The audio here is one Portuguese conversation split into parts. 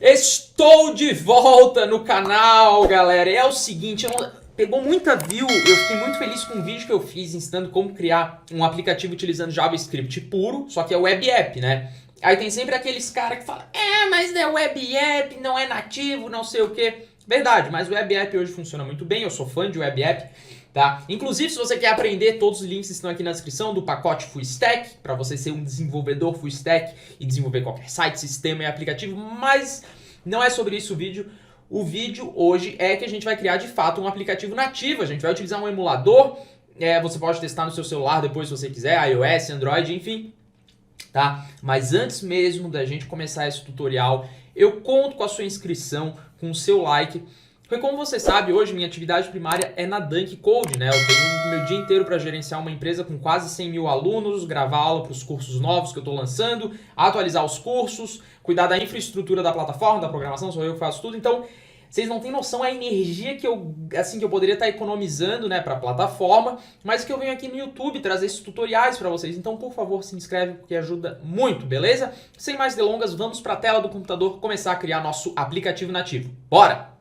Estou de volta no canal, galera. É o seguinte, pegou muita view, eu fiquei muito feliz com um vídeo que eu fiz ensinando como criar um aplicativo utilizando JavaScript puro, só que é web app, né? Aí tem sempre aqueles caras que falam, mas é web app, não é nativo, não sei o que. Verdade, mas o web app hoje funciona muito bem, eu sou fã de web app, tá? Inclusive, se você quer aprender, todos os links estão aqui na descrição do pacote Full Stack, para você ser um desenvolvedor Full Stack e desenvolver qualquer site, sistema e aplicativo, mas não é sobre isso o vídeo. O vídeo hoje é que a gente vai criar de fato um aplicativo nativo, a gente vai utilizar um emulador, você pode testar no seu celular depois se você quiser, iOS, Android, enfim, tá? Mas antes mesmo da gente começar esse tutorial, eu conto com a sua inscrição, com o seu like, porque como você sabe, hoje minha atividade primária é na Dunk Code, né? Eu tenho meu dia inteiro para gerenciar uma empresa com quase 100 mil alunos, gravar aula para os cursos novos que eu estou lançando, atualizar os cursos, cuidar da infraestrutura da plataforma, da programação, sou eu que faço tudo. Então, vocês não têm noção a energia que eu poderia estar economizando, né, para a plataforma, mas que eu venho aqui no YouTube trazer esses tutoriais para vocês. Então, por favor, se inscreve porque ajuda muito, beleza? Sem mais delongas, vamos para a tela do computador começar a criar nosso aplicativo nativo. Bora!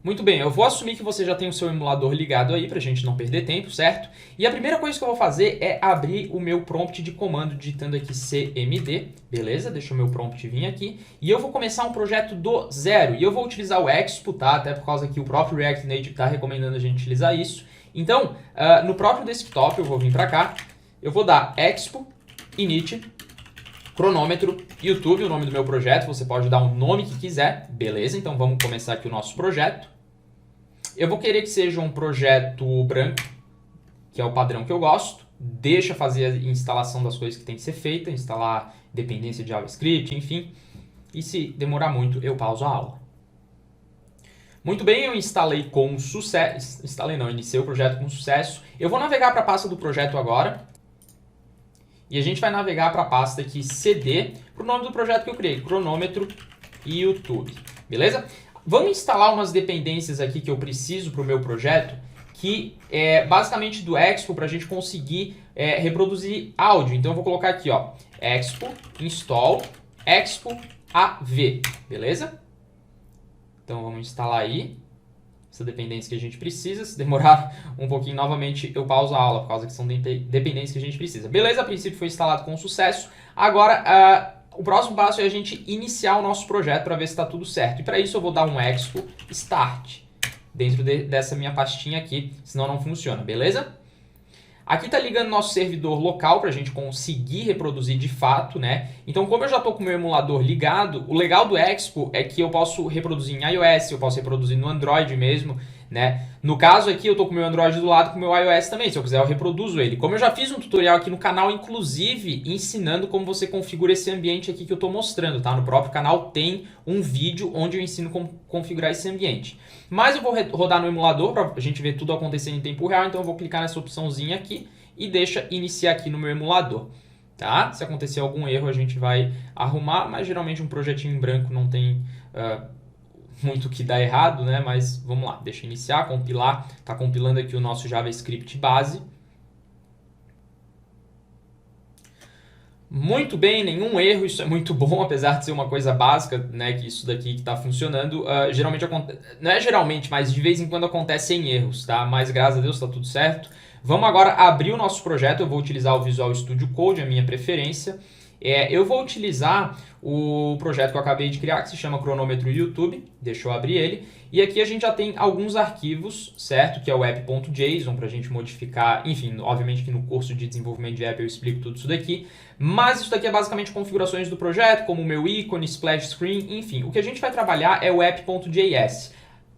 Muito bem, eu vou assumir que você já tem o seu emulador ligado aí pra gente não perder tempo, certo? E a primeira coisa que eu vou fazer é abrir o meu prompt de comando digitando aqui cmd, beleza? Deixa o meu prompt vir aqui. E eu vou começar um projeto do zero. E eu vou utilizar o Expo, tá? Até por causa que o próprio React Native está recomendando a gente utilizar isso. Então, no próprio desktop eu vou vir pra cá, eu vou dar Expo, init, cronômetro, YouTube, o nome do meu projeto, você pode dar o nome que quiser, beleza? Então vamos começar aqui o nosso projeto. Eu vou querer que seja um projeto branco, que é o padrão que eu gosto. Deixa fazer a instalação das coisas que tem que ser feita, instalar dependência de JavaScript, enfim. E se demorar muito, eu pauso a aula. Muito bem, eu instalei com sucesso. Iniciei o projeto com sucesso. Eu vou navegar para a pasta do projeto agora. E a gente vai navegar para a pasta aqui cd, para o nome do projeto que eu criei, cronômetro e YouTube. Beleza? Vamos instalar umas dependências aqui que eu preciso para o meu projeto, que é basicamente do Expo para a gente conseguir reproduzir áudio. Então eu vou colocar aqui, ó, Expo install Expo AV, beleza? Então vamos instalar aí essa dependência que a gente precisa. Se demorar um pouquinho novamente, eu pauso a aula, por causa que são dependências que a gente precisa. Beleza, a princípio foi instalado com sucesso. Agora, o próximo passo é a gente iniciar o nosso projeto para ver se está tudo certo. E para isso eu vou dar um Expo Start dentro dessa minha pastinha aqui, senão não funciona, beleza? Aqui está ligando nosso servidor local para a gente conseguir reproduzir de fato, né? Então, como eu já estou com o meu emulador ligado, o legal do Expo é que eu posso reproduzir em iOS, eu posso reproduzir no Android mesmo, né? No caso aqui, eu estou com o meu Android do lado com o meu iOS também. Se eu quiser, eu reproduzo ele. Como eu já fiz um tutorial aqui no canal, inclusive, ensinando como você configura esse ambiente aqui que eu estou mostrando, tá? No próprio canal tem um vídeo onde eu ensino como configurar esse ambiente. Mas eu vou rodar no emulador para a gente ver tudo acontecendo em tempo real, então eu vou clicar nessa opçãozinha aqui e deixa iniciar aqui no meu emulador, tá? Se acontecer algum erro, a gente vai arrumar, mas geralmente um projetinho em branco não tem muito que dá errado, né? Mas vamos lá, deixa iniciar, compilar. Tá compilando aqui o nosso JavaScript base. Muito bem, nenhum erro, isso é muito bom, apesar de ser uma coisa básica, né? Que isso daqui que está funcionando, geralmente acontece, não é geralmente, mas de vez em quando acontecem erros, tá? Mas graças a Deus está tudo certo. Vamos agora abrir o nosso projeto, eu vou utilizar o Visual Studio Code, a minha preferência. Eu vou utilizar o projeto que eu acabei de criar, que se chama Cronômetro YouTube. Deixa eu abrir ele. E aqui a gente já tem alguns arquivos, certo? Que é o app.json para a gente modificar. Enfim, obviamente que no curso de desenvolvimento de app eu explico tudo isso daqui. Mas isso daqui é basicamente configurações do projeto, como o meu ícone, splash screen, enfim. O que a gente vai trabalhar é o app.js.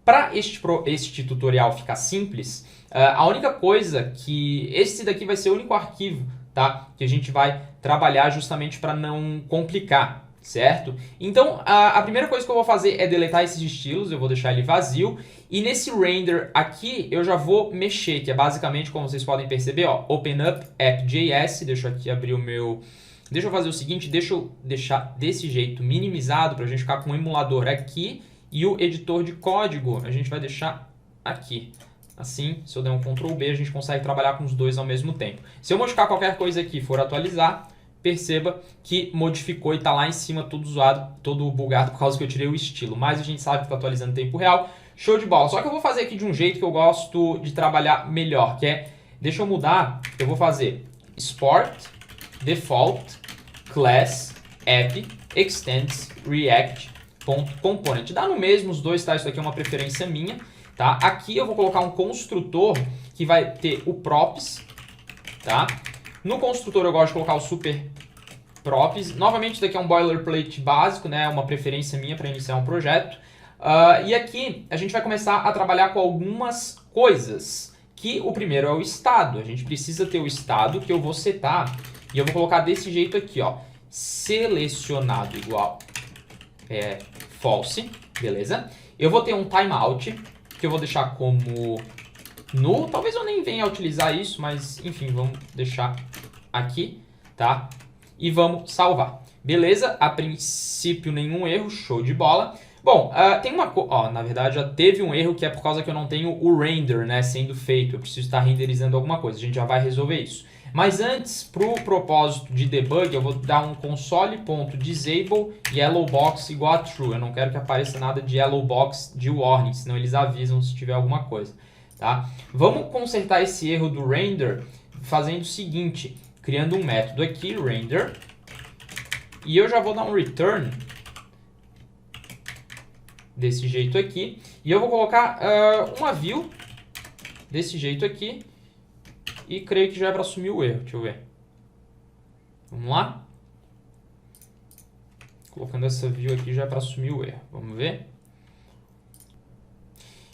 Para este tutorial ficar simples, a única coisa que... Esse daqui vai ser o único arquivo, tá? Que a gente vai trabalhar justamente para não complicar, certo? Então, a primeira coisa que eu vou fazer é deletar esses estilos, eu vou deixar ele vazio. E nesse render aqui, eu já vou mexer, que é basicamente, como vocês podem perceber, ó, Open Up App.js. Deixa eu aqui abrir o meu... Deixa eu fazer o seguinte, deixa eu deixar desse jeito minimizado para a gente ficar com o emulador aqui e o editor de código a gente vai deixar aqui. Assim, se eu der um Ctrl B, a gente consegue trabalhar com os dois ao mesmo tempo. Se eu modificar qualquer coisa aqui e for atualizar, perceba que modificou e está lá em cima todo zoado, todo bugado por causa que eu tirei o estilo. Mas a gente sabe que está atualizando em tempo real. Show de bola. Só que eu vou fazer aqui de um jeito que eu gosto de trabalhar melhor, que é, deixa eu mudar, eu vou fazer Sport, Default, Class, App, Extends, React.Component. Dá no mesmo os dois, tá? Isso aqui é uma preferência minha, tá? Aqui eu vou colocar um construtor que vai ter o props, tá? No construtor eu gosto de colocar o super props. Novamente, isso daqui é um boilerplate básico, né? Uma preferência minha para iniciar um projeto. E aqui a gente vai começar a trabalhar com algumas coisas. Que o primeiro é o estado. A gente precisa ter o estado que eu vou setar. E eu vou colocar desse jeito aqui, ó. Selecionado igual false, beleza? Eu vou ter um timeout, que eu vou deixar como null. Talvez eu nem venha a utilizar isso, mas enfim, vamos deixar aqui, tá? E vamos salvar. Beleza? A princípio nenhum erro, show de bola. Bom, tem uma coisa, na verdade já teve um erro que é por causa que eu não tenho o render, né, sendo feito. Eu preciso estar renderizando alguma coisa, a gente já vai resolver isso. Mas antes, para o propósito de debug, eu vou dar um console.disable yellowbox igual a true. Eu não quero que apareça nada de yellowbox de warning, senão eles avisam se tiver alguma coisa, tá? Vamos consertar esse erro do render fazendo o seguinte, criando um método aqui, render, e eu já vou dar um return desse jeito aqui, e eu vou colocar uma view desse jeito aqui, e creio que já é para assumir o erro, deixa eu ver. Vamos lá. Colocando essa view aqui já é para assumir o erro, vamos ver.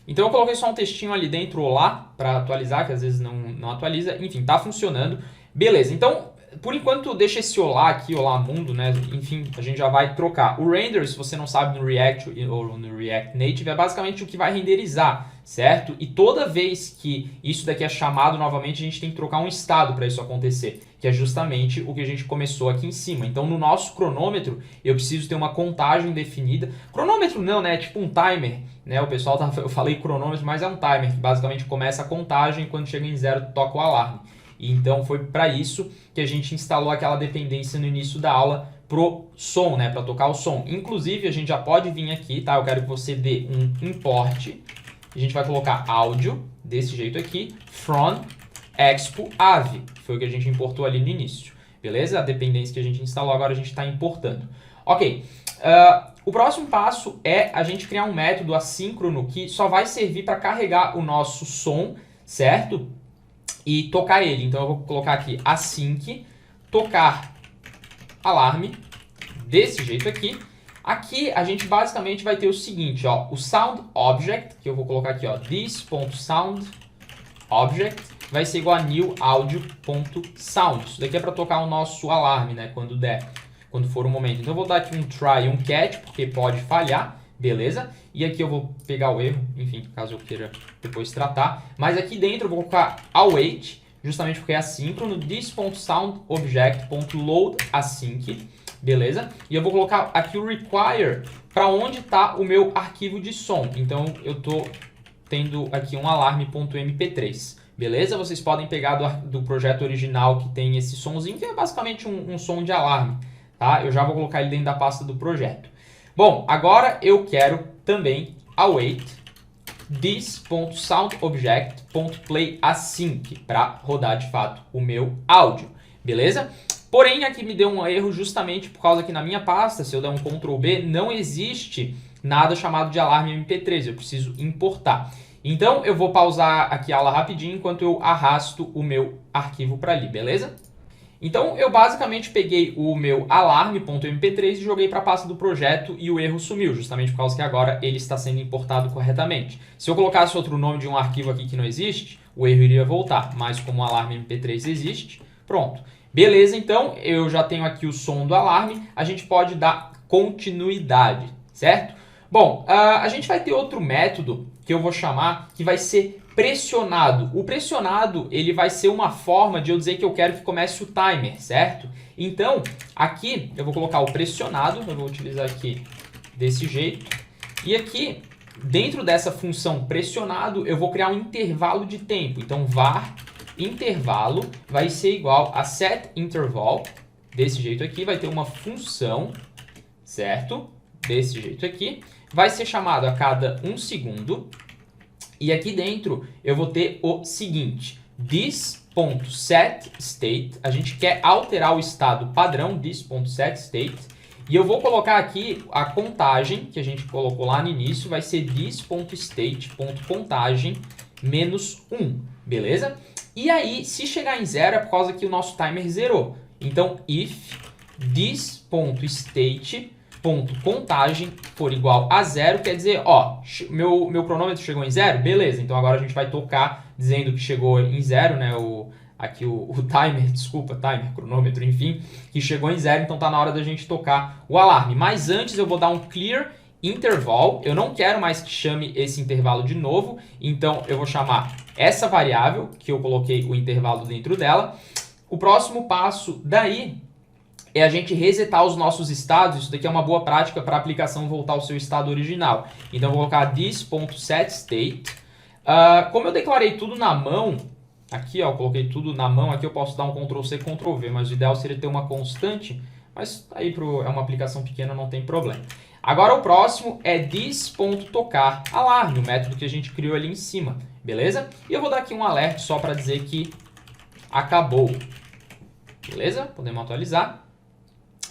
Então eu coloquei só um textinho ali dentro, olá, para atualizar, que às vezes não atualiza, enfim, tá funcionando. Beleza, então por enquanto deixa esse olá aqui, olá mundo, né? Enfim, a gente já vai trocar. O render, se você não sabe no React ou no React Native, é basicamente o que vai renderizar, certo? E toda vez que isso daqui é chamado novamente, a gente tem que trocar um estado para isso acontecer, que é justamente o que a gente começou aqui em cima. Então no nosso cronômetro, eu preciso ter uma contagem definida. Cronômetro não, né? É tipo um timer, né? O pessoal, eu falei cronômetro, mas é um timer, que basicamente começa a contagem e quando chega em 0 toca o alarme. Então foi para isso que a gente instalou aquela dependência no início da aula pro som, né, para tocar o som. Inclusive a gente já pode vir aqui, tá? Eu quero que você dê um import. A gente vai colocar áudio desse jeito aqui, from expo ave. Foi o que a gente importou ali no início, beleza? A dependência que a gente instalou agora a gente está importando. Ok. O próximo passo é a gente criar um método assíncrono que só vai servir para carregar o nosso som, certo? E tocar ele. Então eu vou colocar aqui async, tocar alarme, desse jeito aqui. Aqui a gente basicamente vai ter o seguinte, ó, o sound object, que eu vou colocar aqui, ó, this.sound object, vai ser igual a new audio.sound. Isso daqui é para tocar o nosso alarme, né, quando der, quando for o momento. Então eu vou dar aqui um try e um catch, porque pode falhar, beleza? E aqui eu vou pegar o erro, enfim, caso eu queira depois tratar. Mas aqui dentro eu vou colocar await, justamente porque é assíncrono, this.soundObject.load async, beleza? E eu vou colocar aqui o require para onde está o meu arquivo de som. Então eu estou tendo aqui um alarme.mp3, beleza? Vocês podem pegar do projeto original que tem esse sonzinho, que é basicamente um som de alarme, tá? Eu já vou colocar ele dentro da pasta do projeto. Bom, agora eu quero também await this.soundObject.playAsync para rodar de fato o meu áudio, beleza? Porém, aqui me deu um erro justamente por causa que na minha pasta, se eu der um Ctrl B, não existe nada chamado de alarme MP3, eu preciso importar. Então, eu vou pausar aqui a aula rapidinho enquanto eu arrasto o meu arquivo para ali, beleza? Então, eu basicamente peguei o meu alarme.mp3 e joguei para a pasta do projeto e o erro sumiu, justamente por causa que agora ele está sendo importado corretamente. Se eu colocasse outro nome de um arquivo aqui que não existe, o erro iria voltar, mas como o alarme mp3 existe, pronto. Beleza, então eu já tenho aqui o som do alarme, a gente pode dar continuidade, certo? Bom, a gente vai ter outro método que eu vou chamar que vai ser pressionado. O pressionado, ele vai ser uma forma de eu dizer que eu quero que comece o timer, certo? Então, aqui eu vou colocar o pressionado, eu vou utilizar aqui desse jeito. E aqui, dentro dessa função pressionado, eu vou criar um intervalo de tempo. Então, var intervalo vai ser igual a setInterval, desse jeito aqui, vai ter uma função, certo? Desse jeito aqui, vai ser chamado a cada 1 segundo, e aqui dentro eu vou ter o seguinte, this.setState, a gente quer alterar o estado padrão, this.setState, e eu vou colocar aqui a contagem que a gente colocou lá no início, vai ser this.state.contagem menos 1, beleza? E aí, se chegar em 0 é por causa que o nosso timer zerou. Então, if this.state.contagem for igual a 0, quer dizer, ó, meu cronômetro chegou em 0, beleza, então agora a gente vai tocar dizendo que chegou em 0, né, aqui o timer, desculpa, timer, cronômetro, enfim, que chegou em 0, então tá na hora da gente tocar o alarme. Mas antes eu vou dar um clear interval, eu não quero mais que chame esse intervalo de novo, então eu vou chamar essa variável, que eu coloquei o intervalo dentro dela. O próximo passo daí é a gente resetar os nossos estados, isso daqui é uma boa prática para a aplicação voltar ao seu estado original. Então eu vou colocar this.setState. Como eu declarei tudo na mão, aqui ó, eu coloquei tudo na mão, aqui eu posso dar um Ctrl+C, Ctrl+V, mas o ideal seria ter uma constante, mas aí é uma aplicação pequena, não tem problema. Agora o próximo é this.tocar alarme, o método que a gente criou ali em cima, beleza? E eu vou dar aqui um alerta só para dizer que acabou, beleza? Podemos atualizar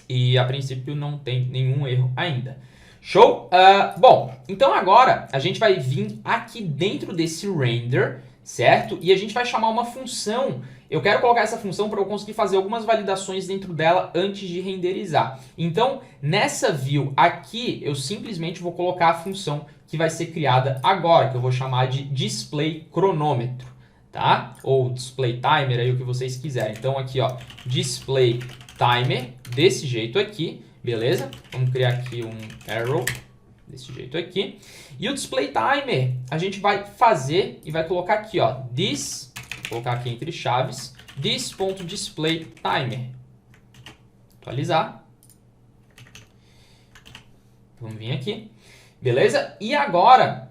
e a princípio não tem nenhum erro ainda. Show? Bom, então agora a gente vai vir aqui dentro desse render, certo? E a gente vai chamar uma função. Eu quero colocar essa função para eu conseguir fazer algumas validações dentro dela antes de renderizar. Então, nessa view aqui, eu simplesmente vou colocar a função que vai ser criada agora, que eu vou chamar de display cronômetro, tá? Ou display timer, aí o que vocês quiserem. Então, aqui, ó, display timer, desse jeito aqui, beleza? Vamos criar aqui um arrow, desse jeito aqui. E o display timer, a gente vai fazer e vai colocar aqui, ó, this, vou colocar aqui entre chaves, this.displayTimer. Atualizar. Vamos vir aqui. Beleza? E agora,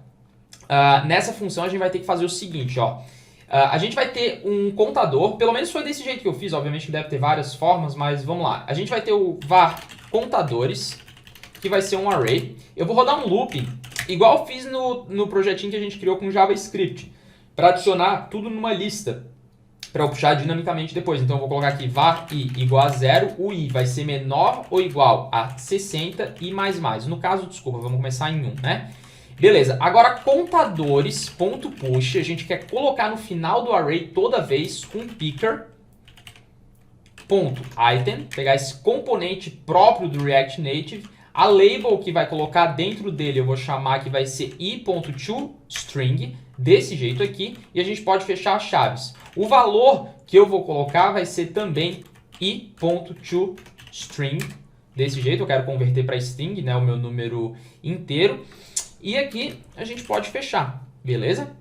nessa função a gente vai ter que fazer o seguinte, ó. A gente vai ter um contador, pelo menos foi desse jeito que eu fiz, obviamente que deve ter várias formas, mas vamos lá. A gente vai ter o var contadores, que vai ser um array. Eu vou rodar um loop, igual eu fiz no projetinho que a gente criou com JavaScript, para adicionar tudo numa lista, para eu puxar dinamicamente depois. Então eu vou colocar aqui var i igual a 0, o i vai ser menor ou igual a 60 e mais. No caso, desculpa, vamos começar em 1, né? Beleza, agora contadores.push, a gente quer colocar no final do array toda vez um picker.item, pegar esse componente próprio do React Native, a label que vai colocar dentro dele eu vou chamar que vai ser i.toString, desse jeito aqui, e a gente pode fechar as chaves. O valor que eu vou colocar vai ser também i.toString, desse jeito, eu quero converter para string, né, o meu número inteiro. E aqui a gente pode fechar, beleza?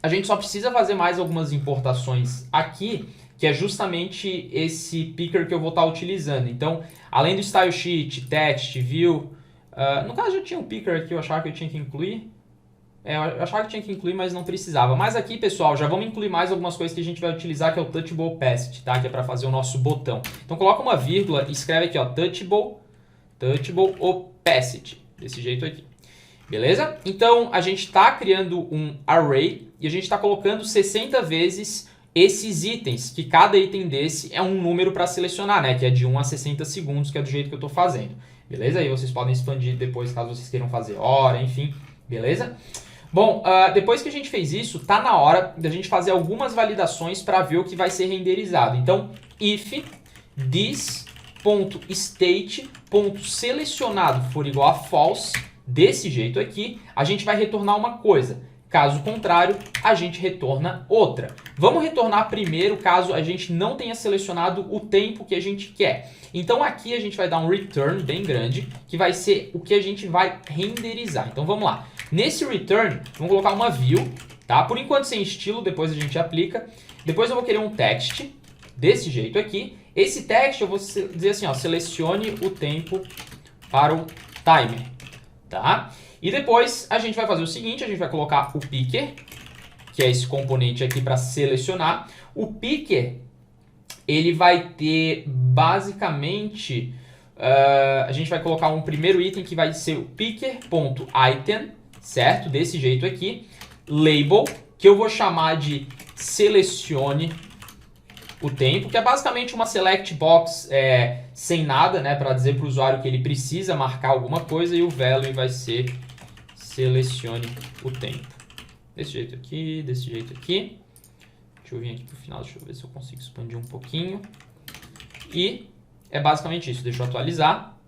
A gente só precisa fazer mais algumas importações aqui, que é justamente esse picker que eu vou estar utilizando. Então, além do style sheet, text, view, no caso eu tinha um picker aqui, eu achava que eu tinha que incluir. Eu achava que tinha que incluir, mas não precisava. Mas aqui, pessoal, já vamos incluir mais algumas coisas que a gente vai utilizar, que é o touchable opacity, tá? Que é para fazer o nosso botão. Então, coloca uma vírgula e escreve aqui, ó, touchable opacity, desse jeito aqui. Beleza? Então, a gente está criando um array e a gente está colocando 60 vezes esses itens, que cada item desse é um número para selecionar, né? Que é de 1 a 60 segundos, que é do jeito que eu estou fazendo. Beleza? Aí vocês podem expandir depois, caso vocês queiram fazer hora, enfim. Beleza? Bom, depois que a gente fez isso, tá na hora da gente fazer algumas validações para ver o que vai ser renderizado. Então, if this.state.selecionado for igual a false, desse jeito aqui, a gente vai retornar uma coisa. Caso contrário, a gente retorna outra. Vamos retornar primeiro caso a gente não tenha selecionado o tempo que a gente quer. Então aqui a gente vai dar um return bem grande, que vai ser o que a gente vai renderizar. Então vamos lá. Nesse return, vamos colocar uma view, tá? Por enquanto sem estilo, depois a gente aplica. Depois eu vou querer um text, desse jeito aqui. Esse text eu vou dizer assim, ó, selecione o tempo para o timer. Tá? E depois a gente vai fazer o seguinte, a gente vai colocar o picker, que é esse componente aqui para selecionar. O picker ele vai ter basicamente, a gente vai colocar um primeiro item que vai ser o picker.item, certo? Desse jeito aqui. Label, que eu vou chamar de selecione o tempo, que é basicamente uma select box sem nada, né? Para dizer para o usuário que ele precisa marcar alguma coisa, e o value vai ser selecione o tempo. Desse jeito aqui, desse jeito aqui. Deixa eu vir aqui pro final, deixa eu ver se eu consigo expandir um pouquinho. E é basicamente isso, deixa eu atualizar.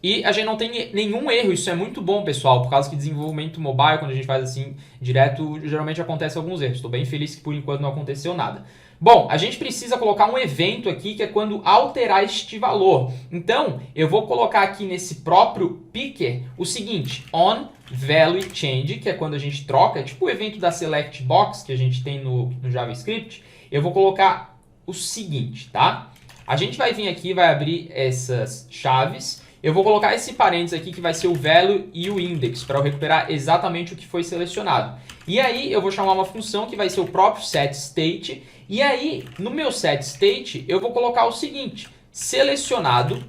E a gente não tem nenhum erro, isso é muito bom, pessoal, por causa que desenvolvimento mobile, quando a gente faz assim direto, geralmente acontece alguns erros. Estou bem feliz que por enquanto não aconteceu nada. Bom, a gente precisa colocar um evento aqui, que é quando alterar este valor. Então, eu vou colocar aqui nesse próprio picker o seguinte, on value change, que é quando a gente troca, tipo o evento da select box que a gente tem no JavaScript. Eu vou colocar o seguinte, tá? A gente vai vir aqui, vai abrir essas chaves. Eu vou colocar esse parênteses aqui que vai ser o value e o index, para eu recuperar exatamente o que foi selecionado. E aí eu vou chamar uma função que vai ser o próprio setState. E aí, no meu setState, eu vou colocar o seguinte, selecionado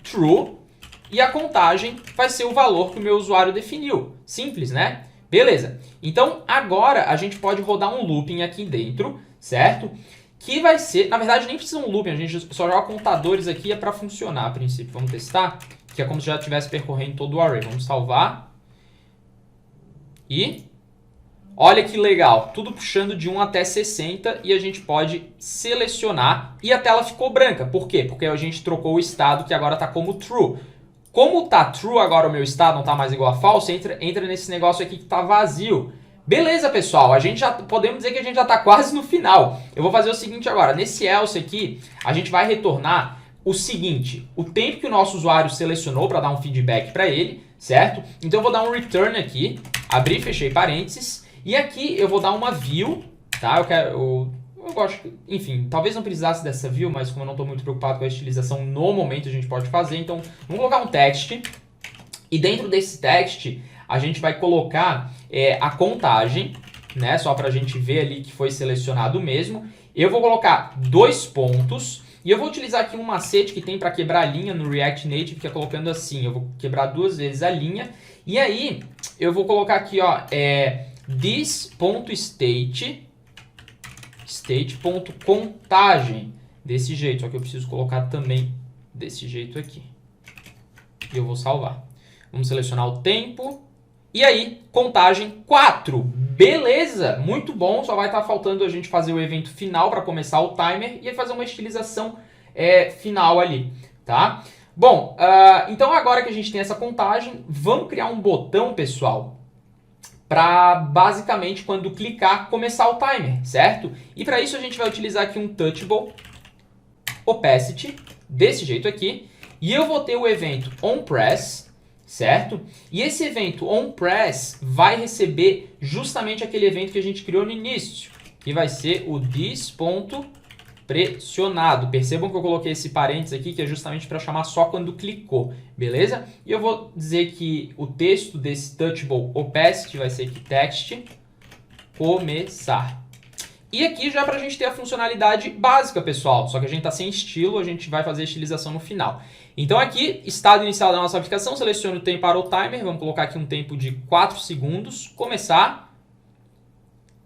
true, e a contagem vai ser o valor que o meu usuário definiu. Simples, né? Beleza. Então, agora a gente pode rodar um looping aqui dentro, certo? Que vai ser, na verdade nem precisa um looping, a gente só joga contadores aqui, é para funcionar a princípio. Vamos testar, que é como se já estivesse percorrendo todo o array. Vamos salvar. E olha que legal, tudo puxando de 1 até 60 e a gente pode selecionar e a tela ficou branca. Por quê? Porque a gente trocou o estado que agora está como true. Como está true agora o meu estado, não está mais igual a false, entra nesse negócio aqui que está vazio. Beleza, pessoal, a gente já podemos dizer que a gente já está quase no final. Eu vou fazer o seguinte agora, nesse else aqui, a gente vai retornar o seguinte, o tempo que o nosso usuário selecionou para dar um feedback para ele, certo? Então eu vou dar um return aqui, abri e fechei parênteses, e aqui eu vou dar uma view, tá? Eu gosto, enfim, talvez não precisasse dessa view, mas como eu não estou muito preocupado com a estilização no momento, a gente pode fazer. Então, vamos colocar um text, e dentro desse text, a gente vai colocar a contagem, né? Só para a gente ver ali que foi selecionado mesmo. Eu vou colocar 2 pontos, e eu vou utilizar aqui um macete que tem para quebrar a linha no React Native, que é colocando assim, eu vou quebrar 2 vezes a linha, e aí eu vou colocar aqui, ó, state.contagem, desse jeito, só que eu preciso colocar também desse jeito aqui. E eu vou salvar. Vamos selecionar o tempo. E aí, contagem 4. Beleza, muito bom. Só vai estar faltando a gente fazer o evento final para começar o timer e fazer uma estilização final ali, tá? Bom, então agora que a gente tem essa contagem, vamos criar um botão, pessoal, para basicamente quando clicar começar o timer, certo? E para isso a gente vai utilizar aqui um touchable opacity, desse jeito aqui, e eu vou ter o evento onPress, certo? E esse evento onPress vai receber justamente aquele evento que a gente criou no início, que vai ser o this.pressionado. Percebam que eu coloquei esse parênteses aqui, que é justamente para chamar só quando clicou, beleza? E eu vou dizer que o texto desse touchable opacity vai ser que text começar. E aqui já para a gente ter a funcionalidade básica, pessoal, só que a gente está sem estilo, a gente vai fazer a estilização no final. Então aqui, estado inicial da nossa aplicação, selecione o tempo para o timer, vamos colocar aqui um tempo de 4 segundos, começar,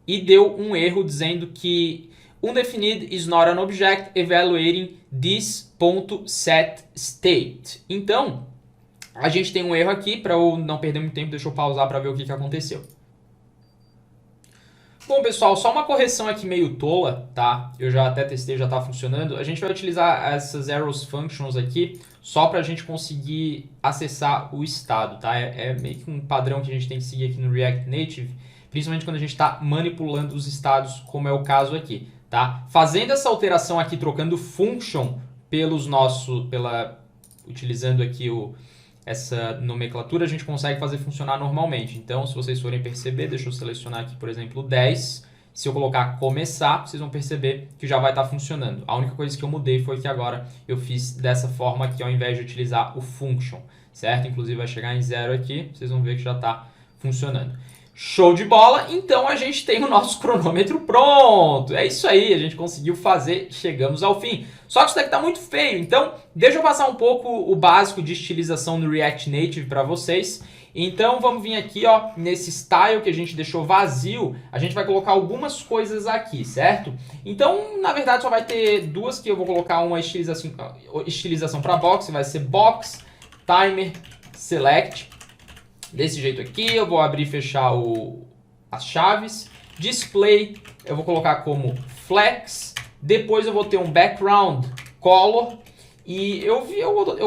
e deu um erro dizendo que undefined is not an object evaluating this.setState. Então, a gente tem um erro aqui, para eu não perder muito tempo, deixa eu pausar para ver o que aconteceu. Bom, pessoal, só uma correção aqui meio tola, tá? Eu já até testei, já tá funcionando. A gente vai utilizar essas arrows functions aqui só para a gente conseguir acessar o estado, tá? É meio que um padrão que a gente tem que seguir aqui no React Native, principalmente quando a gente está manipulando os estados, como é o caso aqui, tá? Fazendo essa alteração aqui, trocando function utilizando aqui essa nomenclatura, a gente consegue fazer funcionar normalmente. Então, se vocês forem perceber, deixa eu selecionar aqui, por exemplo, 10. Se eu colocar começar, vocês vão perceber que já vai estar funcionando. A única coisa que eu mudei foi que agora eu fiz dessa forma aqui, ao invés de utilizar o function, certo? Inclusive vai chegar em 0 aqui, vocês vão ver que já está funcionando. Show de bola, então a gente tem o nosso cronômetro pronto. É isso aí, a gente conseguiu fazer, chegamos ao fim. Só que isso daqui tá muito feio, então deixa eu passar um pouco o básico de estilização no React Native para vocês. Então vamos vir aqui, ó, nesse style que a gente deixou vazio, a gente vai colocar algumas coisas aqui, certo? Então, na verdade, só vai ter duas que eu vou colocar uma estilização para box, vai ser box, timer, select. Desse jeito aqui, eu vou abrir e fechar as chaves. Display, eu vou colocar como flex. Depois eu vou ter um background color. E eu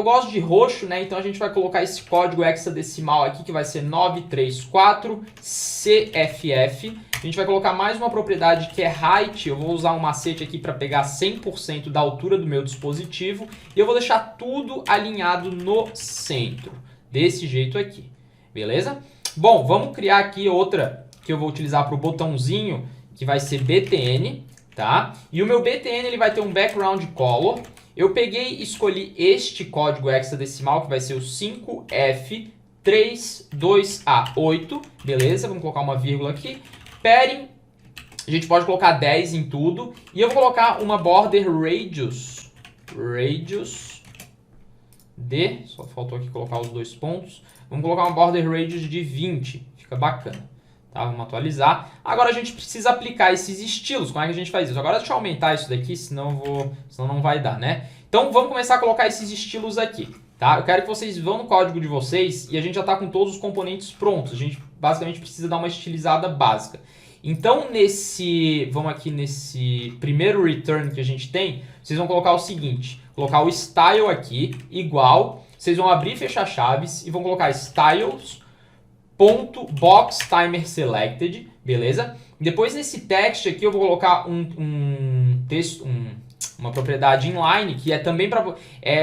gosto de roxo, né? Então a gente vai colocar esse código hexadecimal aqui, que vai ser 934CFF. A gente vai colocar mais uma propriedade que é height. Eu vou usar um macete aqui para pegar 100% da altura do meu dispositivo. E eu vou deixar tudo alinhado no centro. Desse jeito aqui. Beleza? Bom, vamos criar aqui outra que eu vou utilizar para o botãozinho, que vai ser BTN, tá? E o meu BTN ele vai ter um background color. Eu peguei e escolhi este código hexadecimal, que vai ser o 5F32A8, beleza? Vamos colocar uma vírgula aqui. Padding, a gente pode colocar 10 em tudo. E eu vou colocar uma border radius de, só faltou aqui colocar os dois pontos. Vamos colocar uma border radius de 20, fica bacana. Tá, vamos atualizar. Agora a gente precisa aplicar esses estilos. Como é que a gente faz isso? Agora deixa eu aumentar isso daqui, senão não vai dar, né? Então vamos começar a colocar esses estilos aqui, tá? Eu quero que vocês vão no código de vocês e a gente já está com todos os componentes prontos. A gente basicamente precisa dar uma estilizada básica. Então vamos aqui nesse primeiro return que a gente tem, vocês vão colocar o seguinte, colocar o style aqui, igual, vocês vão abrir e fechar chaves e vão colocar styles.boxTimerSelected, beleza? Depois nesse text aqui eu vou colocar um texto, uma propriedade inline, que é também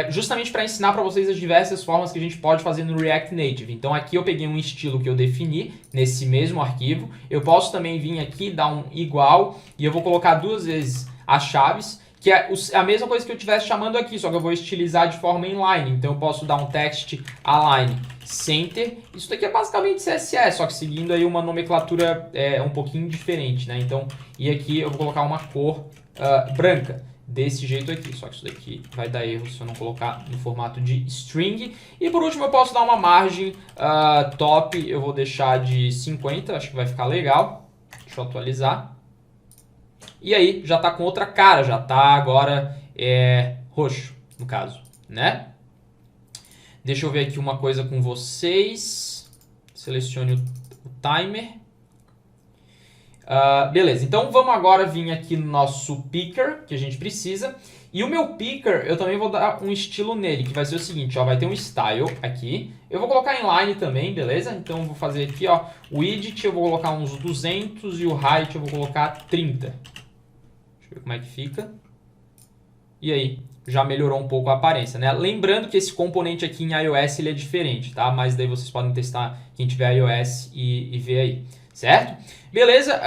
justamente para ensinar para vocês as diversas formas que a gente pode fazer no React Native. Então aqui eu peguei um estilo que eu defini nesse mesmo arquivo. Eu posso também vir aqui, dar um igual, e eu vou colocar duas vezes as chaves, que é a mesma coisa que eu estivesse chamando aqui, só que eu vou estilizar de forma inline. Então eu posso dar um text align center. Isso daqui é basicamente CSS, só que seguindo aí uma nomenclatura um pouquinho diferente, né? Então, e aqui eu vou colocar uma cor branca. Desse jeito aqui, só que isso daqui vai dar erro se eu não colocar no formato de string. E por último eu posso dar uma margem top, eu vou deixar de 50, acho que vai ficar legal. Deixa eu atualizar. E aí já está com outra cara, já está agora roxo, no caso, né? Deixa eu ver aqui uma coisa com vocês. Selecione o timer. Beleza, então vamos agora vir aqui no nosso picker, que a gente precisa. E o meu picker, eu também vou dar um estilo nele, que vai ser o seguinte, ó, vai ter um style aqui. Eu vou colocar inline também, beleza? Então eu vou fazer aqui, ó, o width eu vou colocar uns 200 e o height eu vou colocar 30. Deixa eu ver como é que fica. E aí, já melhorou um pouco a aparência, né? Lembrando que esse componente aqui em iOS ele é diferente, tá? Mas daí vocês podem testar quem tiver iOS e ver aí. Certo? Beleza,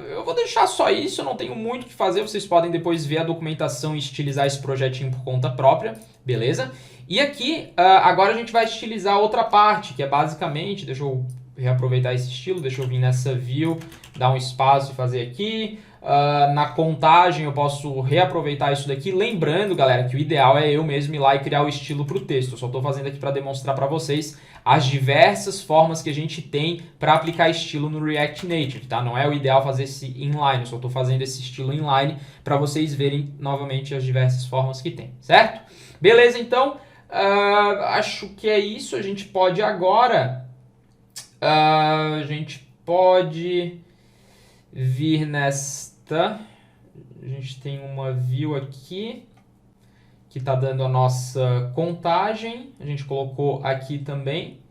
eu vou deixar só isso, eu não tenho muito o que fazer, vocês podem depois ver a documentação e estilizar esse projetinho por conta própria, beleza? E aqui, agora a gente vai estilizar outra parte, que é basicamente, deixa eu reaproveitar esse estilo, deixa eu vir nessa view, dar um espaço e fazer aqui. Na contagem eu posso reaproveitar isso daqui, lembrando, galera, que o ideal é eu mesmo ir lá e criar o estilo para o texto. Eu só estou fazendo aqui para demonstrar para vocês as diversas formas que a gente tem para aplicar estilo no React Native, tá? Não é o ideal fazer esse inline, eu só estou fazendo esse estilo inline para vocês verem novamente as diversas formas que tem, certo? Beleza, então, acho que é isso. A gente pode agora, vir nesta, a gente tem uma view aqui que está dando a nossa contagem, a gente colocou aqui também.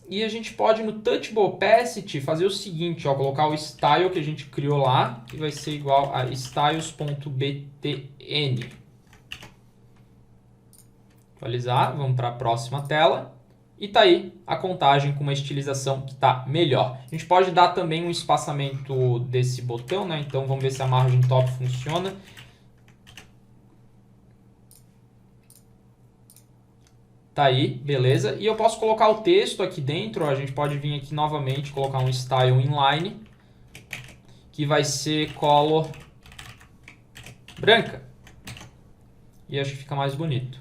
E a gente pode no Touchable Opacity fazer o seguinte, ó, colocar o style que a gente criou lá, que vai ser igual a styles.btn. Atualizar, vamos para a próxima tela. E tá aí a contagem com uma estilização que tá melhor. A gente pode dar também um espaçamento desse botão, né? Então vamos ver se a margem top funciona. Tá aí, beleza. E eu posso colocar o texto aqui dentro, ó, a gente pode vir aqui novamente, colocar um style inline, que vai ser color branca. E acho que fica mais bonito.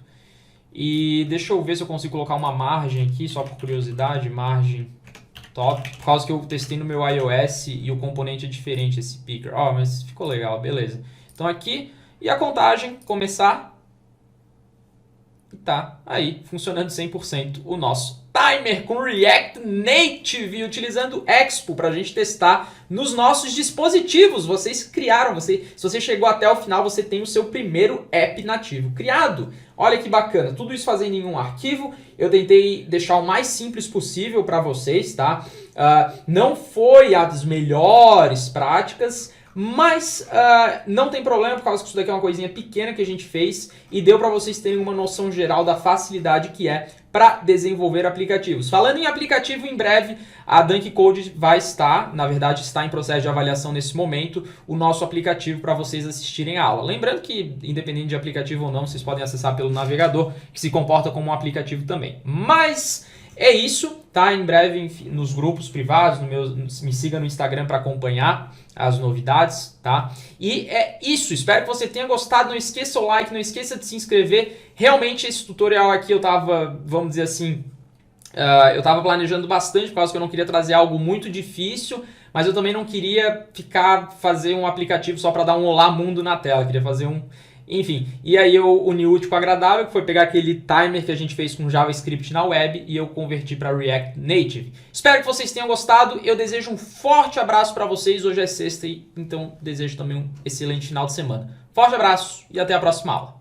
E deixa eu ver se eu consigo colocar uma margem aqui, só por curiosidade, margem top. Por causa que eu testei no meu iOS e o componente é diferente, esse picker. Ó, mas ficou legal, beleza. Então aqui, e a contagem começar. E tá aí, funcionando 100% o nosso timer com React Native, utilizando Expo para a gente testar nos nossos dispositivos. Vocês criaram, se você chegou até o final, você tem o seu primeiro app nativo criado. Olha que bacana, tudo isso fazendo em um arquivo. Eu tentei deixar o mais simples possível para vocês, tá? Não foi as melhores práticas, mas não tem problema, por causa que isso daqui é uma coisinha pequena que a gente fez e deu para vocês terem uma noção geral da facilidade que é para desenvolver aplicativos. Falando em aplicativo, em breve a Dunk Code vai estar, na verdade está em processo de avaliação nesse momento, o nosso aplicativo para vocês assistirem a aula. Lembrando que, independente de aplicativo ou não, vocês podem acessar pelo navegador, que se comporta como um aplicativo também. Mas é isso, tá? Em breve nos grupos privados, me siga no Instagram para acompanhar as novidades, tá? E é isso, espero que você tenha gostado, não esqueça o like, não esqueça de se inscrever. Realmente esse tutorial aqui eu tava, vamos dizer assim, eu tava planejando bastante, por causa que eu não queria trazer algo muito difícil, mas eu também não queria fazer um aplicativo só para dar um olá mundo na tela, eu queria fazer um... Enfim, e aí eu uni o útil com o agradável, que foi pegar aquele timer que a gente fez com JavaScript na web e eu converti para React Native. Espero que vocês tenham gostado, eu desejo um forte abraço para vocês, hoje é sexta, então desejo também um excelente final de semana. Forte abraço e até a próxima aula.